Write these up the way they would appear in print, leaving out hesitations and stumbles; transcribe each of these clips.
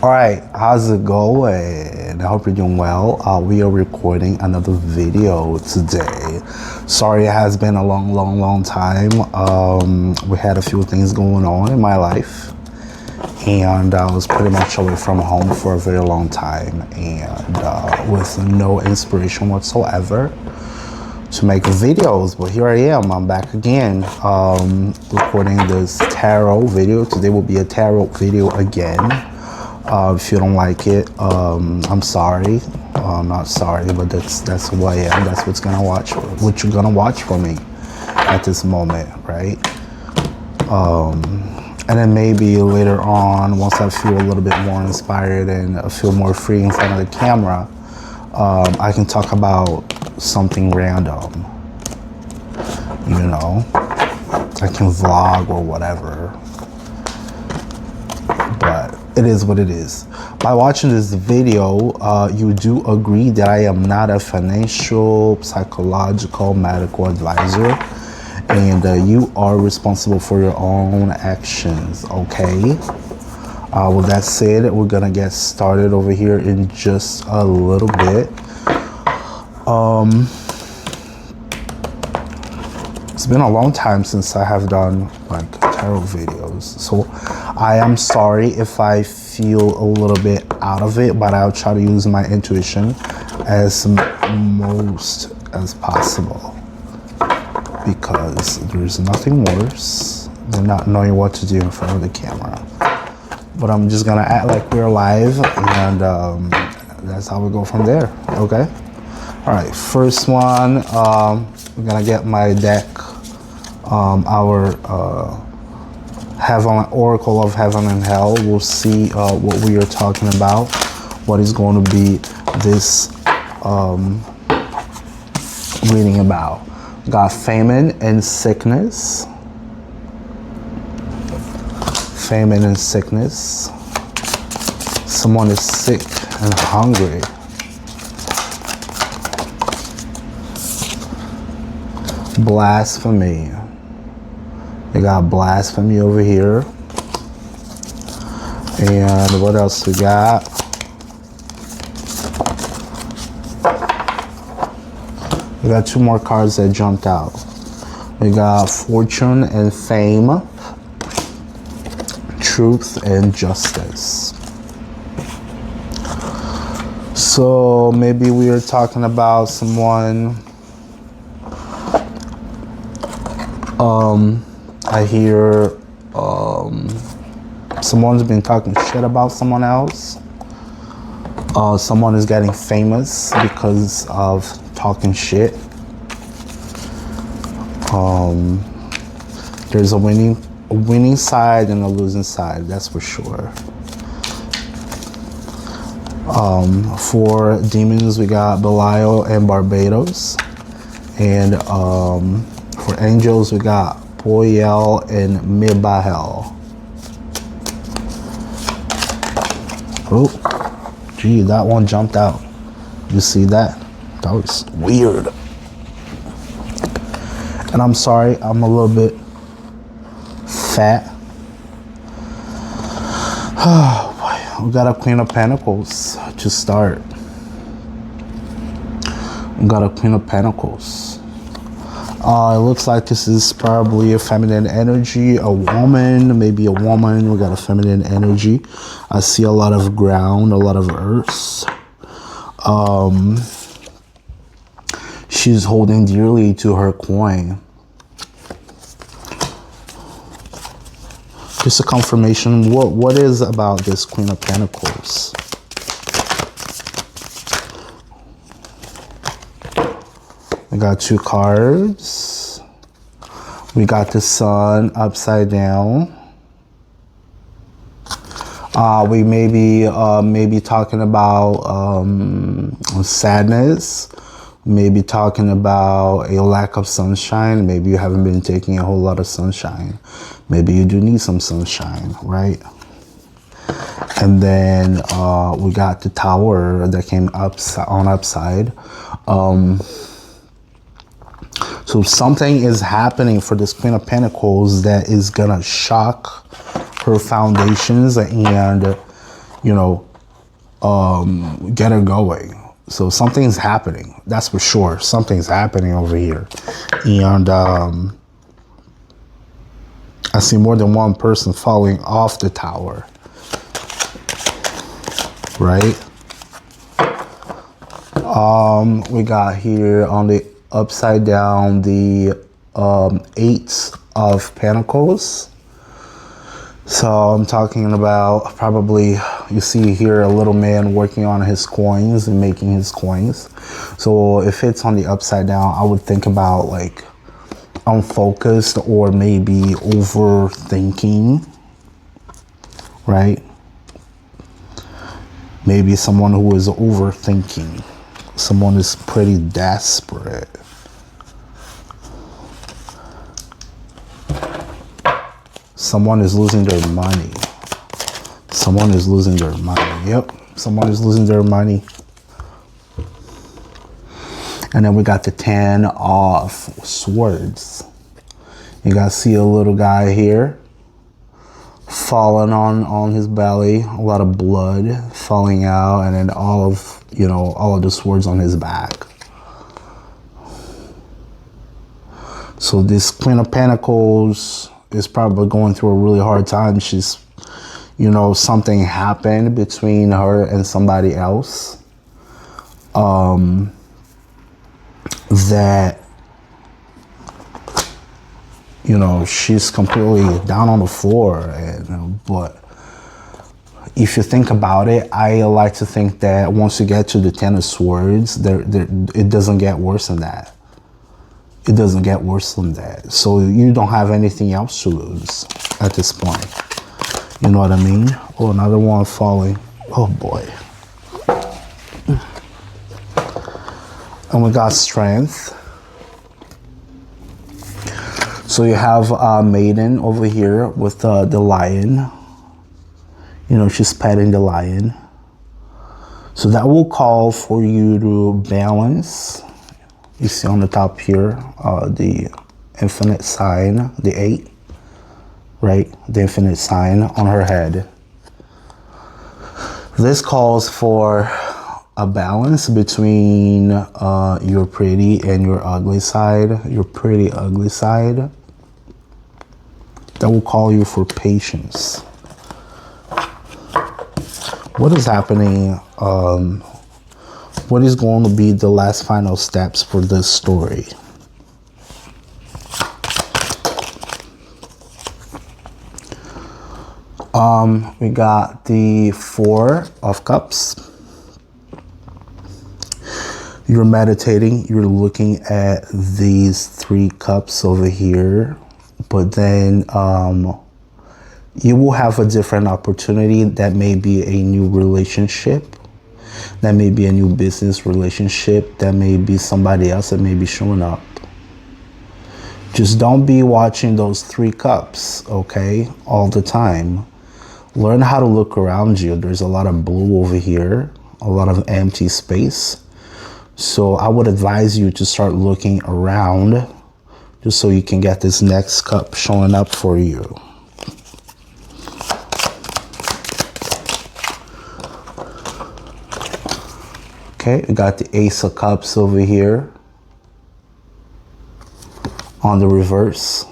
Alright, how's it going? I hope you're doing well. We are recording another video today. Sorry, it has been a long time. We had a few things going on in my life, and I was pretty much away from home for a very long time, and with no inspiration whatsoever to make videos. But here I am, I'm back again, recording this tarot video. Today will be a tarot video again. If you don't like it, I'm sorry. Not sorry, but that's who I am. That's what you're gonna watch from me at this moment, right? And then maybe later on, once I feel a little bit more inspired and I feel more free in front of the camera, I can talk about something random. You know, I can vlog or whatever. But it is what it is. By watching this video, you do agree that I am not a financial, psychological, medical advisor, and you are responsible for your own actions, okay? With that said, we're gonna get started over here in just a little bit. It's been a long time since I have done like tarot videos, so I am sorry if I feel a little bit out of it, but I'll try to use my intuition as most as possible, because there's nothing worse than not knowing what to do in front of the camera. But I'm just gonna act like we're live, and that's how we go from there, okay? All right, first one, we're gonna get my deck, our Heaven, Oracle of Heaven and Hell. We'll see what we are talking about, what is going to be this reading about. We got famine and sickness. Famine and sickness. Someone is sick and hungry. Blasphemy. We got blasphemy over here. And what else we got? We got two more cards that jumped out. We got fortune and fame, truth and justice. So maybe we are talking about someone, I hear someone's been talking shit about someone else. Someone is getting famous because of talking shit. There's a winning side and a losing side, that's for sure. For demons, we got Belial and Barbados. And for angels, we got Poyel and Mibahel. Oh, gee, that one jumped out. You see that? That was weird. And I'm sorry, I'm a little bit fat. Oh boy, we got a Queen of Pentacles to start. We got a Queen of Pentacles. It looks like this is probably a feminine energy, a woman, maybe a woman. We got a feminine energy. I see a lot of ground, a lot of earth. She's holding dearly to her coin. Just a confirmation. What is about this Queen of Pentacles? We got two cards. We got the sun upside down. We may be talking about sadness. Maybe talking about a lack of sunshine. Maybe you haven't been taking a whole lot of sunshine. Maybe you do need some sunshine, right? And then we got the Tower that came upside. So something is happening for this Queen of Pentacles that is gonna shock her foundations, and you know, get her going. So something's happening. That's for sure. Something's happening over here. And I see more than one person falling off the tower. Right? We got here on the upside down the 8 of Pentacles. So I'm talking about probably, you see here a little man working on his coins and making his coins. So if it's on the upside down, I would think about like unfocused or maybe overthinking, right? Maybe someone who is overthinking. Someone is pretty desperate. Someone is losing their money. Someone is losing their money. Yep, someone is losing their money. And then we got the 10 of Swords. You guys see a little guy here falling on his belly, a lot of blood falling out, and then all of the swords on his back. So this Queen of Pentacles is probably going through a really hard time. She's, something happened between her and somebody else that she's completely down on the floor. But if you think about it, I like to think that once you get to the 10 of Swords, it doesn't get worse than that. It doesn't get worse than that. So you don't have anything else to lose at this point. You know what I mean? Oh, another one falling. Oh boy. And we got Strength. So you have a maiden over here with the lion. She's petting the lion. So that will call for you to balance. You see on the top here, the infinite sign, the 8, right? The infinite sign on her head. This calls for a balance between your pretty and your ugly side, your pretty ugly side. That will call you for patience. What is happening? What is going to be the last final steps for this story? We got the 4 of Cups. You're meditating, you're looking at these 3 cups over here, but then you will have a different opportunity. That may be a new relationship. That may be a new business relationship. That may be somebody else that may be showing up. Just don't be watching those 3 cups, okay, all the time. Learn how to look around you. There's a lot of blue over here, a lot of empty space. So I would advise you to start looking around just so you can get this next cup showing up for you. Okay, we got the Ace of Cups over here on the reverse.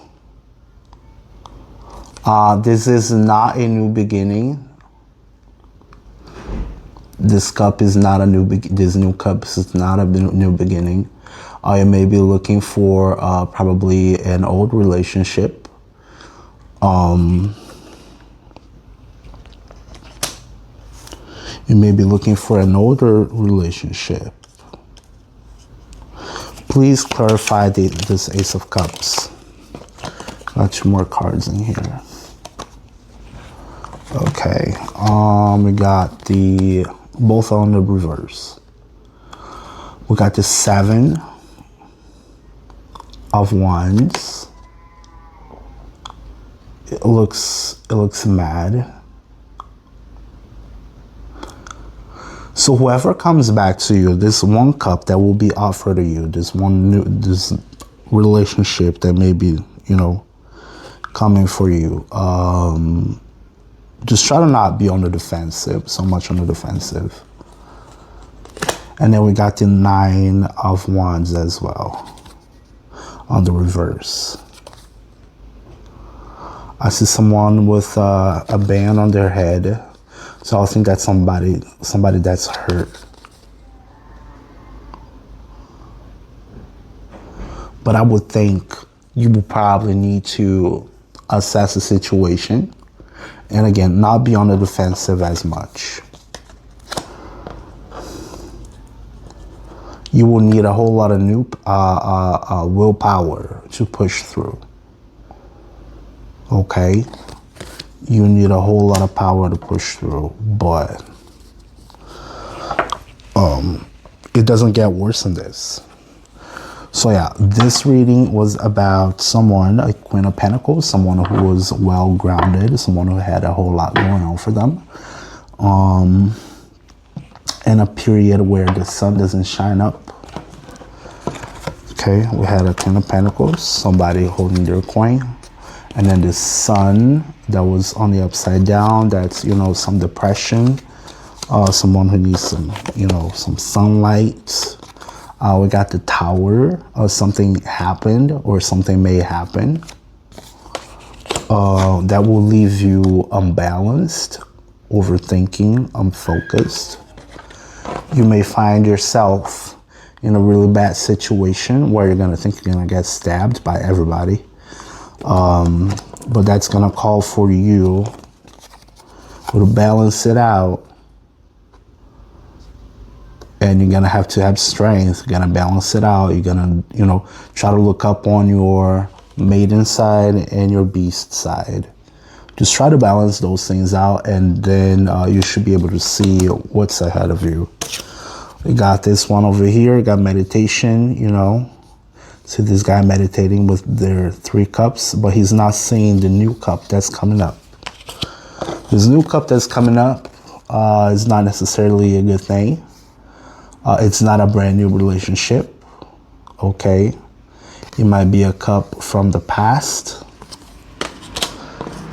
This is not a new beginning. This cup is not a new this new cup is not a new beginning. You may be looking for probably an old relationship. You may be looking for an older relationship. Please clarify this Ace of Cups. Got 2 more cards in here. Okay, we got the both on the reverse. We got the 7 of Wands. It looks mad. So whoever comes back to you, this 1 cup that will be offered to you, this relationship that may be, coming for you. Just try to not be on the defensive, so much on the defensive. And then we got the 9 of Wands as well on the reverse. I see someone with a band on their head. So I think that's somebody that's hurt. But I would think you will probably need to assess the situation. And again, not be on the defensive as much. You will need a whole lot of new willpower to push through. Okay? You need a whole lot of power to push through, but it doesn't get worse than this. So yeah, this reading was about someone, a Queen of Pentacles, someone who was well grounded, someone who had a whole lot going on for them. In a period where the sun doesn't shine up. Okay, we had a Queen of Pentacles, somebody holding their coin. And then the sun that was on the upside down, that's, you know, some depression. Someone who needs some, you know, some sunlight. We got the Tower, something happened or something may happen. That will leave you unbalanced, overthinking, unfocused. You may find yourself in a really bad situation where you're gonna think you're gonna get stabbed by everybody. But that's gonna call for you to balance it out. And you're gonna have to have strength. You're gonna balance it out. You're gonna, you know, try to look up on your maiden side and your beast side. Just try to balance those things out, and then you should be able to see what's ahead of you. We got this one over here. We got meditation, you know. See this guy meditating with their 3 cups, but he's not seeing the new cup that's coming up. This new cup that's coming up is not necessarily a good thing. It's not a brand new relationship, okay? It might be a cup from the past.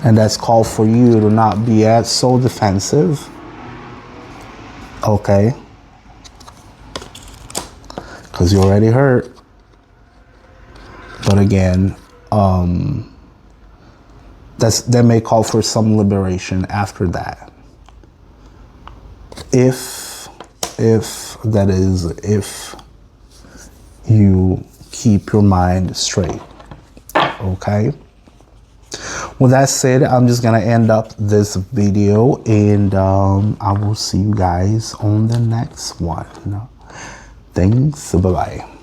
And that's called for you to not be as so defensive, okay? Because you're already hurt. But again, that may call for some liberation after that. If you keep your mind straight, okay? With that said, I'm just gonna end up this video, and I will see you guys on the next one. Thanks, bye-bye.